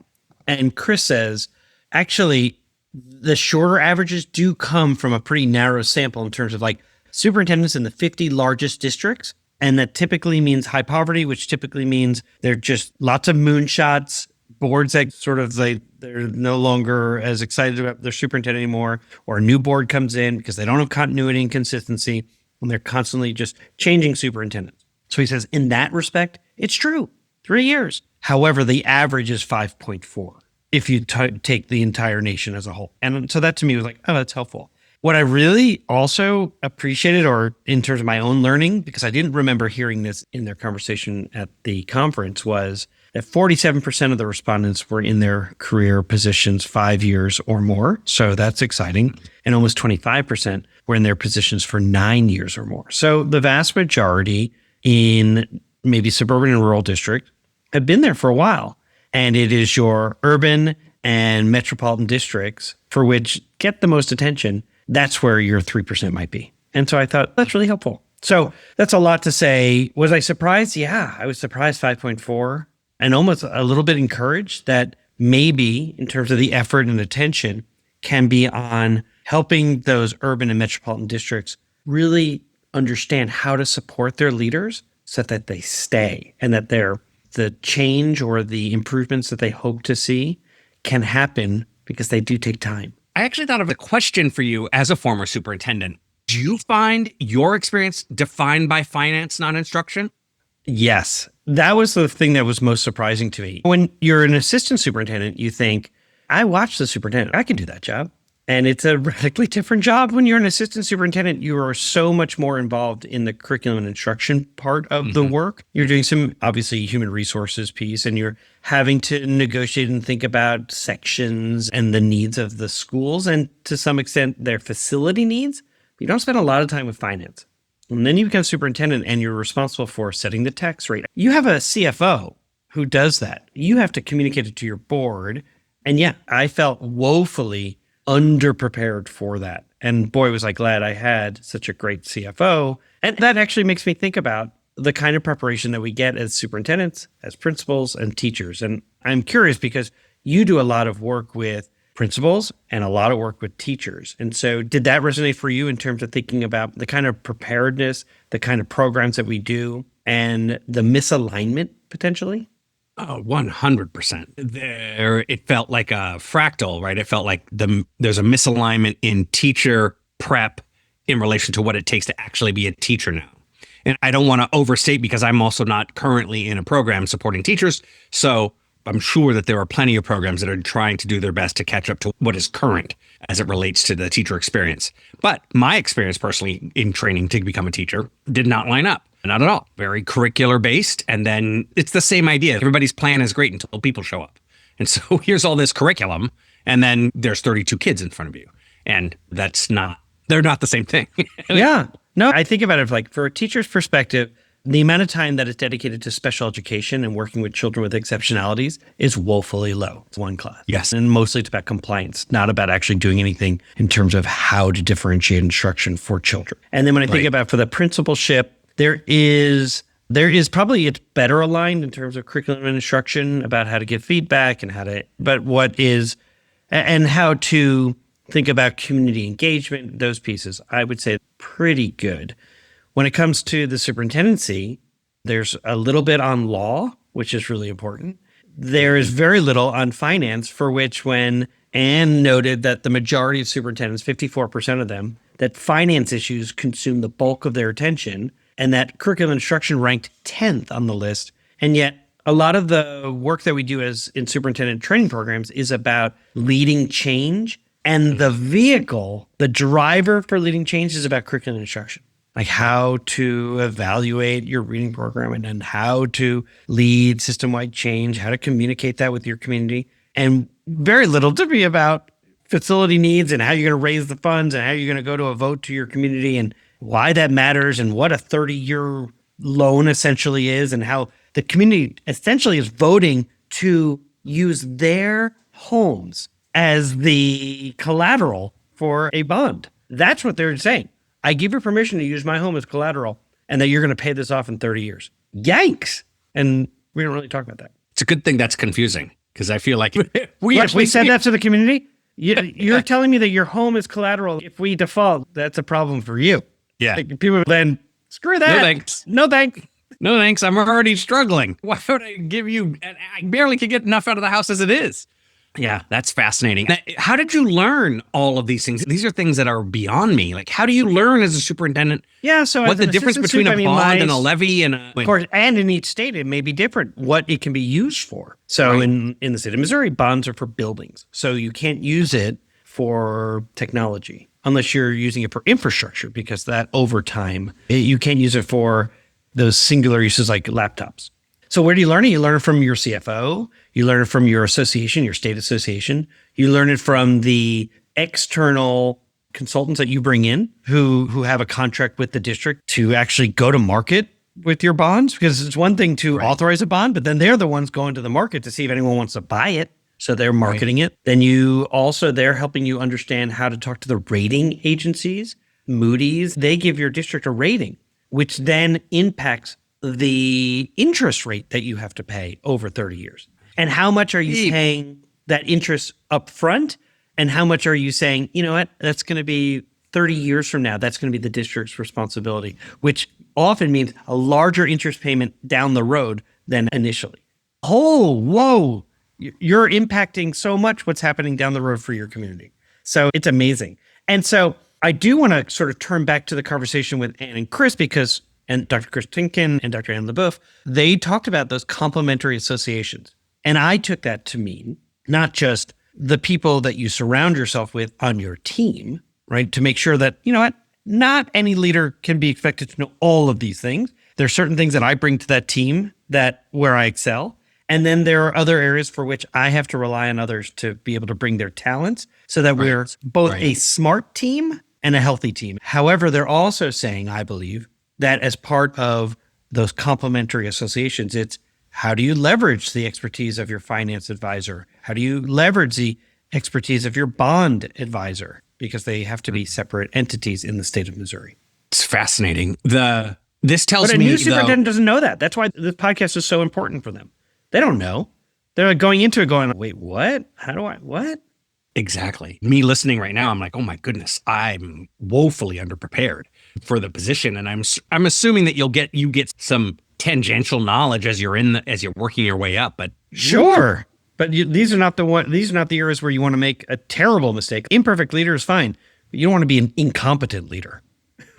And Chris says, actually, the shorter averages do come from a pretty narrow sample in terms of like superintendents in the 50 largest districts. And that typically means high poverty, which typically means they're just lots of moonshots, boards that sort of they're no longer as excited about their superintendent anymore, or a new board comes in because they don't have continuity and consistency, and they're constantly just changing superintendents. So he says, in that respect, it's true, 3 years. However, the average is 5.4 if you take the entire nation as a whole. And so that to me was like, oh, that's helpful. What I really also appreciated, or in terms of my own learning, because I didn't remember hearing this in their conversation at the conference, was that 47% of the respondents were in their career positions 5 years or more. So that's exciting. And almost 25% were in their positions for 9 years or more. So the vast majority in maybe suburban and rural district have been there for a while. And it is your urban and metropolitan districts for which get the most attention. That's where your 3% might be. And so I thought that's really helpful. So that's a lot to say. Was I surprised? Yeah, I was surprised 5.4 and almost a little bit encouraged that maybe in terms of the effort and attention can be on helping those urban and metropolitan districts really understand how to support their leaders so that they stay and that the change or the improvements that they hope to see can happen because they do take time. I actually thought of a question for you as a former superintendent. you find your experience defined by finance, not instruction? Yes. That was the thing that was most surprising to me. When you're an assistant superintendent, you think, I watch the superintendent. I can do that job. And it's a radically different job. When you're an assistant superintendent, you are so much more involved in the curriculum and instruction part of the work. You're doing some, obviously, human resources piece, and you're having to negotiate and think about sections and the needs of the schools, and to some extent, their facility needs. But you don't spend a lot of time with finance. And then you become superintendent, and you're responsible for setting the tax rate. You have a CFO who does that. You have to communicate it to your board. And yeah, I felt woefully underprepared for that. And boy, was I glad I had such a great CFO. And that actually makes me think about the kind of preparation that we get as superintendents, as principals, and teachers. And I'm curious because you do a lot of work with principals and a lot of work with teachers. And so did that resonate for you in terms of thinking about the kind of preparedness, the kind of programs that we do, and the misalignment potentially? Oh, 100%. It felt like a fractal, right? It felt like there's a misalignment in teacher prep in relation to what it takes to actually be a teacher now. And I don't want to overstate because I'm also not currently in a program supporting teachers. So I'm sure that there are plenty of programs that are trying to do their best to catch up to what is current as it relates to the teacher experience. But my experience personally in training to become a teacher did not line up. Not at all. Very curricular based. And then it's the same idea. Everybody's plan is great until people show up. And so here's all this curriculum. And then there's 32 kids in front of you. And they're not the same thing. Yeah. No, I think about it like for a teacher's perspective, the amount of time that is dedicated to special education and working with children with exceptionalities is woefully low. It's one class. Yes. And mostly it's about compliance, not about actually doing anything in terms of how to differentiate instruction for children. And then when I think about for the principalship, there is probably it's better aligned in terms of curriculum and instruction about how to give feedback and how to think about community engagement, those pieces. I would say pretty good. When it comes to the superintendency, there's a little bit on law, which is really important. There is very little on finance, for which when Anne noted that the majority of superintendents, 54% of them, that finance issues consume the bulk of their attention, and that curriculum instruction ranked 10th on the list. And yet a lot of the work that we do as in superintendent training programs is about leading change. And the vehicle, the driver for leading change is about curriculum instruction, like how to evaluate your reading program and then how to lead system-wide change, how to communicate that with your community, and very little to be about facility needs and how you're going to raise the funds and how you're going to go to a vote to your community and why that matters and what a 30-year loan essentially is and how the community essentially is voting to use their homes as the collateral for a bond. That's what they're saying. I give you permission to use my home as collateral and that you're going to pay this off in 30 years. Yikes. And we don't really talk about that. It's a good thing that's confusing because I feel like if we said that to the community, you're telling me that your home is collateral. If we default, that's a problem for you. Yeah. Like, people then, screw that. No thanks. No thanks. No thanks. I'm already struggling. Why would I give you? I barely can get enough out of the house as it is. Yeah, that's fascinating. Now, how did you learn all of these things? These are things that are beyond me. Like, how do you learn as a superintendent? Yeah, so what the difference between a bond and a levy and a... Of course, and in each state, it may be different what it can be used for. So in the state of Missouri, bonds are for buildings. So you can't use it for technology unless you're using it for infrastructure, because that over time, you can't use it for those singular uses like laptops. So where do you learn it? You learn it from your CFO. You learn it from your association, your state association. You learn it from the external consultants that you bring in who have a contract with the district to actually go to market with your bonds, because it's one thing to authorize a bond, but then they're the ones going to the market to see if anyone wants to buy it. So they're marketing it. Then they're helping you understand how to talk to the rating agencies. Moody's, they give your district a rating, which then impacts the interest rate that you have to pay over 30 years. And how much are you paying that interest up front? And how much are you saying, you know what, that's going to be 30 years from now, that's going to be the district's responsibility, which often means a larger interest payment down the road than initially. Oh, whoa, you're impacting so much what's happening down the road for your community. So it's amazing. And so I do want to sort of turn back to the conversation with Anne and Chris and Dr. Chris Tienken and Dr. Anne LoBue, they talked about those complementary associations. And I took that to mean not just the people that you surround yourself with on your team, right? To make sure that, you know what, not any leader can be expected to know all of these things. There are certain things that I bring to that team where I excel. And then there are other areas for which I have to rely on others to be able to bring their talents so that we're both a smart team and a healthy team. However, they're also saying, I believe, that as part of those complementary associations, it's how do you leverage the expertise of your finance advisor? How do you leverage the expertise of your bond advisor? Because they have to be separate entities in the state of Missouri. It's fascinating. This tells me, but a new superintendent doesn't know that. That's why this podcast is so important for them. They don't know. They're going into it going, wait, what? What? Exactly. Me listening right now, I'm like, oh my goodness, I'm woefully underprepared for the position. And I'm assuming that you get some tangential knowledge as you're working your way up. But sure. But these are not the areas where you want to make a terrible mistake. Imperfect leader is fine, but you don't want to be an incompetent leader.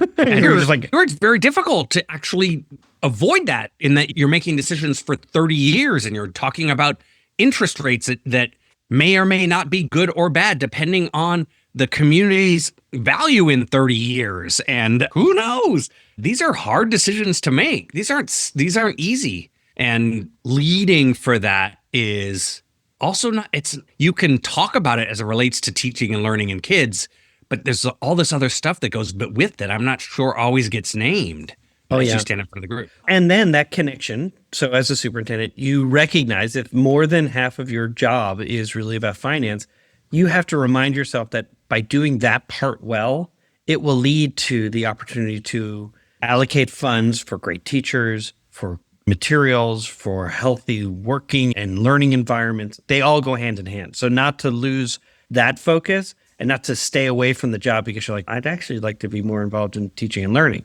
And it's very difficult to actually avoid that in that you're making decisions for 30 years and you're talking about interest rates that may or may not be good or bad depending on the community's value in 30 years. And who knows? These are hard decisions to make. These aren't easy. And leading for that is also not, you can talk about it as it relates to teaching and learning in kids, but there's all this other stuff that goes with it. I'm not sure always gets named. As you stand up for the group. And then that connection. So as a superintendent, you recognize if more than half of your job is really about finance, you have to remind yourself that by doing that part well, it will lead to the opportunity to allocate funds for great teachers, for materials, for healthy working and learning environments. They all go hand in hand. So not to lose that focus and not to stay away from the job because you're like, I'd actually like to be more involved in teaching and learning.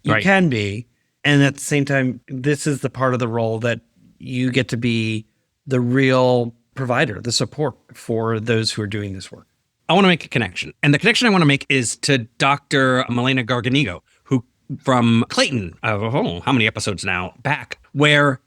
You can be. And at the same time, this is the part of the role that you get to be the real provider, the support for those who are doing this work. I want to make a connection. And the connection I want to make is to Dr. Malena Garganigo, who from Clayton, how many episodes now back, where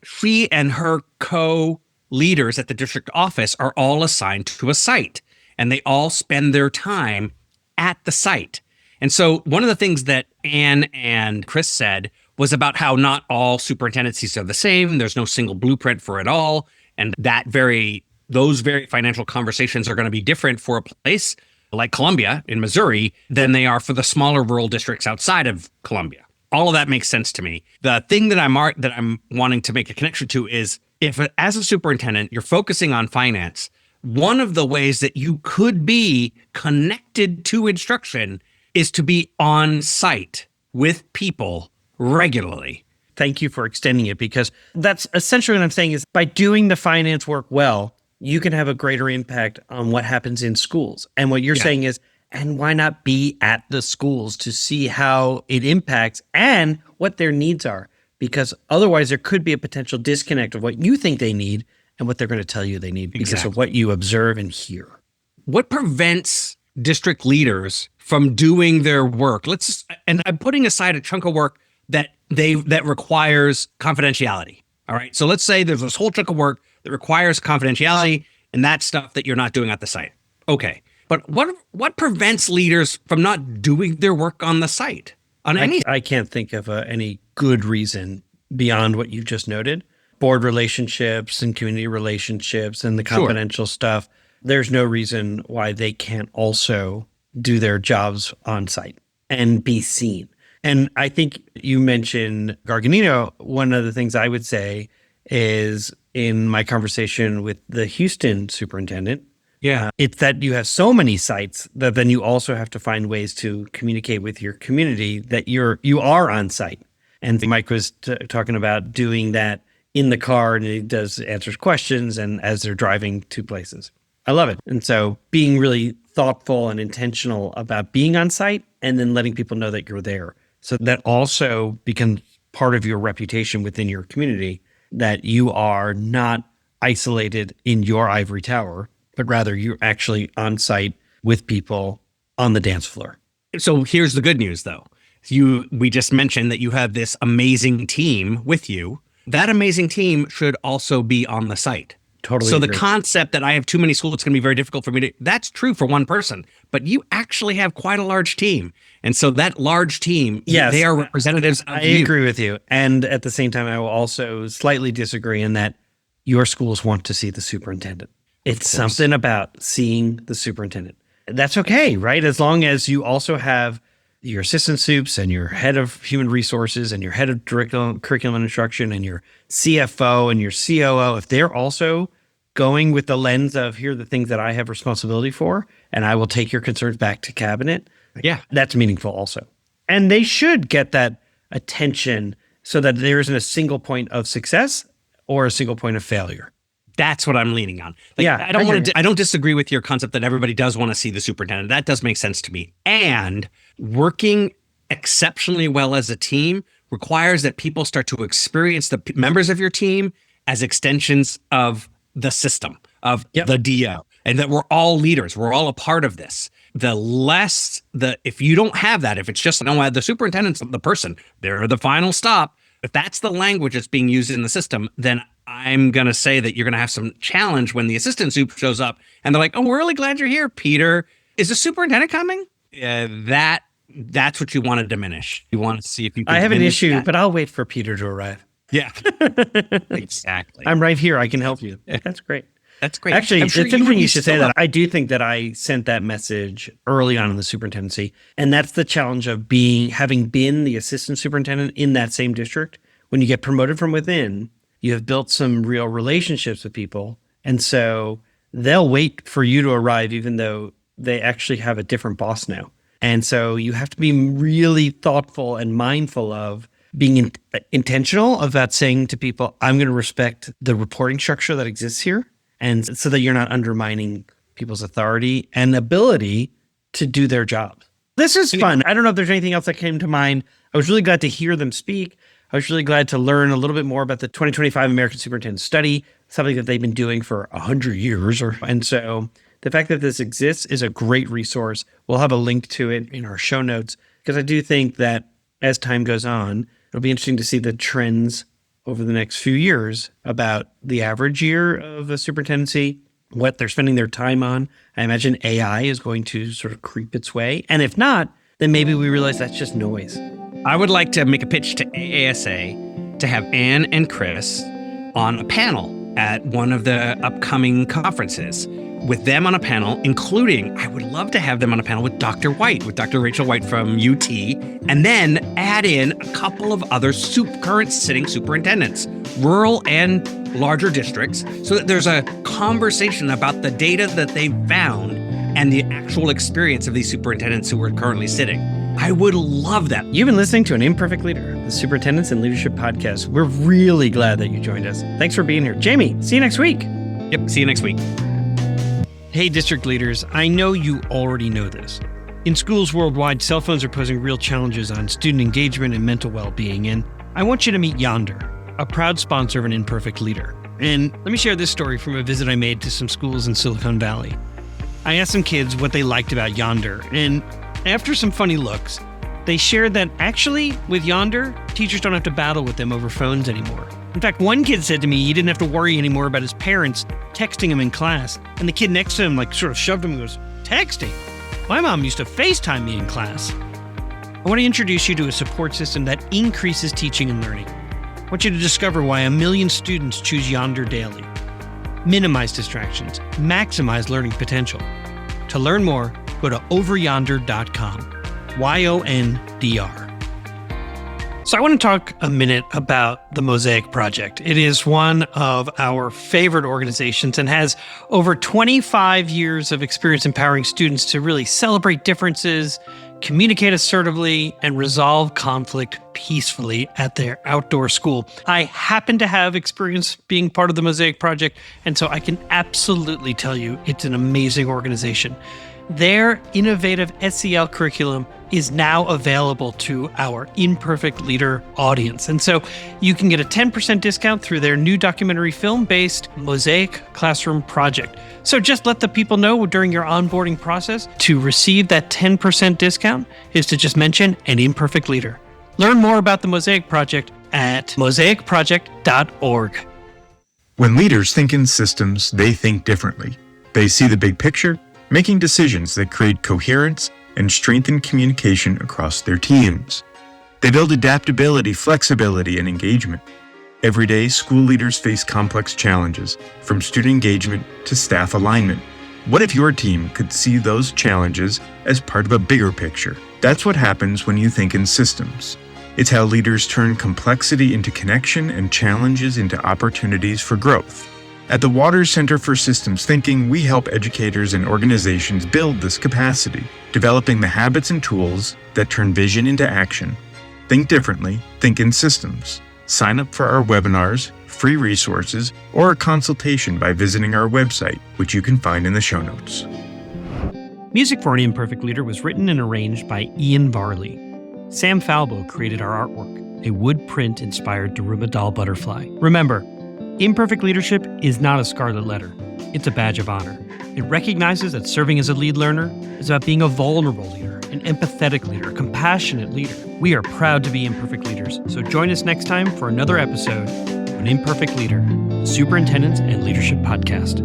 she and her co-leaders at the district office are all assigned to a site. And they all spend their time at the site. And so one of the things that Anne and Chris said was about how not all superintendencies are the same. There's no single blueprint for it all. And those very financial conversations are going to be different for a place like Columbia in Missouri than they are for the smaller rural districts outside of Columbia. All of that makes sense to me. The thing that I'm wanting to make a connection to is if as a superintendent, you're focusing on finance, one of the ways that you could be connected to instruction is to be on site with people regularly. Thank you for extending it because that's essentially what I'm saying is by doing the finance work well, you can have a greater impact on what happens in schools. And what you're saying is, and why not be at the schools to see how it impacts and what their needs are? Because otherwise there could be a potential disconnect of what you think they need and what they're going to tell you they need because of what you observe and hear. What prevents district leaders from doing their work? And I'm putting aside a chunk of work that requires confidentiality. All right. So let's say there's this whole chunk of work that requires confidentiality and that's stuff that you're not doing at the site. Okay. But what prevents leaders from not doing their work on the site? I can't think of any good reason beyond what you just noted. Board relationships and community relationships and the confidential stuff. There's no reason why they can't also do their jobs on site and be seen. And I think you mentioned Garganino. One of the things I would say is in my conversation with the Houston superintendent, it's that you have so many sites that then you also have to find ways to communicate with your community that you are on site. And Mike was talking about doing that in the car, and he answers questions and as they're driving to places. I love it. And so being really thoughtful and intentional about being on site and then letting people know that you're there. So that also becomes part of your reputation within your community, that you are not isolated in your ivory tower, but rather you're actually on site with people on the dance floor. So here's the good news, though. We just mentioned that you have this amazing team with you. That amazing team should also be on the site. Totally So agree. the concept that I have too many schools, it's going to be very difficult for me to, that's true for one person, but you actually have quite a large team. And so that large team, Yes, they are representatives of I you. agree with you. And at the same time, I will also slightly disagree in that your schools want to see the superintendent. It's something about seeing the superintendent. That's okay, right? As long as you also have your assistant soups and your head of human resources and your head of curriculum instruction and your CFO and your COO, if they're also going with the lens of here are the things that I have responsibility for, and I will take your concerns back to cabinet, Yeah. that's meaningful also. And they should get that attention so that there isn't a single point of success or a single point of failure. That's what I'm leaning on. Like, Yeah, I don't disagree with your concept that everybody does want to see the superintendent. That does make sense to me. And working exceptionally well as a team requires that people start to experience the members of your team as extensions of the system, of the DO, and that we're all leaders. We're all a part of this. If you don't have that, if it's just, no, the superintendent's the person, they're the final stop. If that's the language that's being used in the system, then I'm going to say that you're going to have some challenge when the assistant soup shows up and they're like, oh, we're really glad you're here, Peter. Is the superintendent coming? That's what you want to diminish. You want to see if you can I have an diminish issue, that. but I'll wait for Peter to arrive. Yeah, exactly. I'm right here. I can help you. That's great. That's great. Actually, I'm it's sure interesting you should say still that. I do think that I sent that message early on in the superintendency. And that's the challenge of having been the assistant superintendent in that same district. When you get promoted from within, you have built some real relationships with people. And so they'll wait for you to arrive, even though they actually have a different boss now. And so you have to be really thoughtful and mindful of being intentional about saying to people, I'm going to respect the reporting structure that exists here. And so that you're not undermining people's authority and ability to do their jobs. This is fun. I don't know if there's anything else that came to mind. I was really glad to hear them speak. I was really glad to learn a little bit more about the 2025 American Superintendent Study, something that they've been doing for 100 years. And so the fact that this exists is a great resource. We'll have a link to it in our show notes, because I do think that as time goes on, it'll be interesting to see the trends over the next few years about the average year of a superintendency, what they're spending their time on. I imagine AI is going to sort of creep its way. And if not, then maybe we realize that's just noise. I would like to make a pitch to AASA to have Anne and Chris on a panel at one of the upcoming conferences. With them on a panel, including, I would love to have them on a panel with Dr. White, with Dr. Rachel White from UT, and then add in a couple of other current sitting superintendents, rural and larger districts, so that there's a conversation about the data that they've found and the actual experience of these superintendents who are currently sitting. I would love that. You've been listening to An Imperfect Leader, the Superintendents and Leadership Podcast. We're really glad that you joined us. Thanks for being here. Jamie, see you next week. Yep, see you next week. Hey, district leaders, I know you already know this. In schools worldwide, cell phones are posing real challenges on student engagement and mental well-being, and I want you to meet Yonder, a proud sponsor of An Imperfect Leader. And let me share this story from a visit I made to some schools in Silicon Valley. I asked some kids what they liked about Yonder, and after some funny looks, they shared that actually, with Yonder, teachers don't have to battle with them over phones anymore. In fact, one kid said to me he didn't have to worry anymore about his parents texting him in class, and the kid next to him sort of shoved him and goes, "Texting? My mom used to FaceTime me in class." I want to introduce you to a support system that increases teaching and learning. I want you to discover why 1 million students choose Yonder daily. Minimize distractions, maximize learning potential. To learn more, go to overyonder.com. YONDR. So I want to talk a minute about the Mosaic Project. It is one of our favorite organizations and has over 25 years of experience empowering students to really celebrate differences, communicate assertively, and resolve conflict peacefully at their outdoor school. I happen to have experience being part of the Mosaic Project, and so I can absolutely tell you it's an amazing organization. Their innovative SEL curriculum is now available to our Imperfect Leader audience. And so you can get a 10% discount through their new documentary film-based Mosaic Classroom project. So just let the people know during your onboarding process to receive that 10% discount is to just mention an Imperfect Leader. Learn more about the Mosaic Project at mosaicproject.org. When leaders think in systems, they think differently. They see the big picture, making decisions that create coherence and strengthen communication across their teams. They build adaptability, flexibility, and engagement. Every day, school leaders face complex challenges, from student engagement to staff alignment. What if your team could see those challenges as part of a bigger picture? That's what happens when you think in systems. It's how leaders turn complexity into connection and challenges into opportunities for growth. At the Waters Center for Systems Thinking, we help educators and organizations build this capacity, developing the habits and tools that turn vision into action. Think differently, think in systems. Sign up for our webinars, free resources, or a consultation by visiting our website, which you can find in the show notes. Music for An Imperfect Leader was written and arranged by Ian Varley. Sam Falbo created our artwork, a wood print inspired Daruma doll butterfly. Remember, imperfect leadership is not a scarlet letter. It's a badge of honor. It recognizes that serving as a lead learner is about being a vulnerable leader, an empathetic leader, a compassionate leader. We are proud to be imperfect leaders, so join us next time for another episode of An Imperfect Leader, the Superintendents and Leadership Podcast.